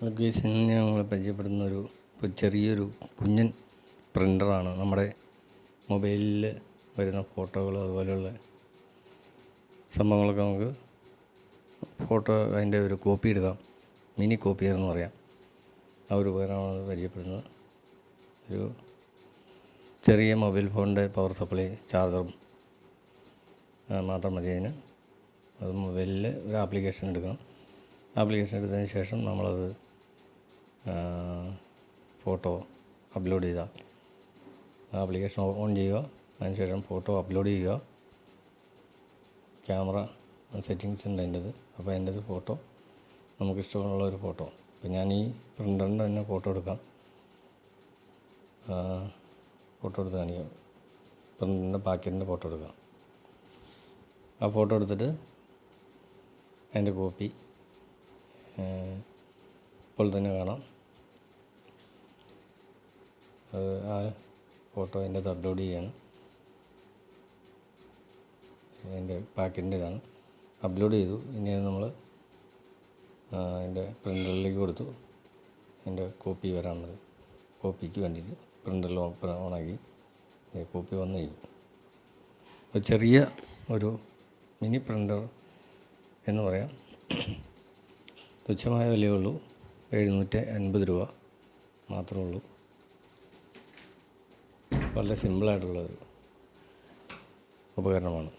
Location ഞങ്ങൾ പരിചയപ്പെടുന്നൊരു ചെറിയൊരു കുഞ്ഞൻ പ്രിൻ്ററാണ്. നമ്മുടെ മൊബൈലിൽ വരുന്ന ഫോട്ടോകൾ അതുപോലെയുള്ള സംഭവങ്ങളൊക്കെ നമുക്ക് ഫോട്ടോ അതിൻ്റെ ഒരു കോപ്പി എടുക്കാം. മിനി കോപ്പിയർ എന്ന് പറയാം. ആ ഒരു ഉപകരണമാണ് പരിചയപ്പെടുന്നത്. ഒരു ചെറിയ മൊബൈൽ ഫോണിൻ്റെ പവർ സപ്ലൈ ചാർജറും മാത്രം മതി അതിന്. അത് മൊബൈലിൽ ഒരു ആപ്ലിക്കേഷൻ എടുക്കണം. ആപ്ലിക്കേഷൻ എടുത്തതിന് ശേഷം നമ്മളത് ഫോട്ടോ അപ്ലോഡ് ചെയ്താൽ ആപ്ലിക്കേഷൻ ഓൺ ചെയ്യുക. അതിനുശേഷം ഫോട്ടോ അപ്ലോഡ് ചെയ്യുക. ക്യാമറ സെറ്റിങ്സ് ഉണ്ട് അതിൻ്റെത്. അപ്പോൾ അതിൻ്റെത് ഫോട്ടോ നമുക്കിഷ്ടമുള്ള ഒരു ഫോട്ടോ. അപ്പോൾ ഞാൻ ഈ പ്രിൻ്ററിൻ്റെ തന്നെ ഫോട്ടോ എടുക്കാം. ഫോട്ടോ എടുത്ത് കാണിക്കാം. പ്രിൻ്ററിൻ്റെ പാക്കറ്റിൻ്റെ ഫോട്ടോ എടുക്കാം. ആ ഫോട്ടോ എടുത്തിട്ട് അതിൻ്റെ കോപ്പി ഇപ്പോൾ തന്നെ കാണാം. ആ ഫോട്ടോ അതിൻ്റെ അകത്ത് അപ്ലോഡ് ചെയ്യാണ്. അതിൻ്റെ പാക്കറ്റിൻ്റെ ഇതാണ്. അപ്ലോഡ് ചെയ്തു. ഇനി അത് നമ്മൾ അതിൻ്റെ പ്രിൻ്ററിലേക്ക് കൊടുത്തു. അതിൻ്റെ കോപ്പി വരാനുള്ളത് കോപ്പിക്ക് വേണ്ടിയിട്ട് പ്രിൻ്ററിൽ ഓണാക്കി കോപ്പി വന്നു കഴിഞ്ഞു. ഒരു ചെറിയ ഒരു മിനി പ്രിൻ്റർ എന്ന് പറയാം. തുച്ഛമായ വിലയേ ഉള്ളൂ. 750 രൂപ മാത്രമേ ഉള്ളൂ. വളരെ സിമ്പിളായിട്ടുള്ളൊരു ഉപകരണമാണ്.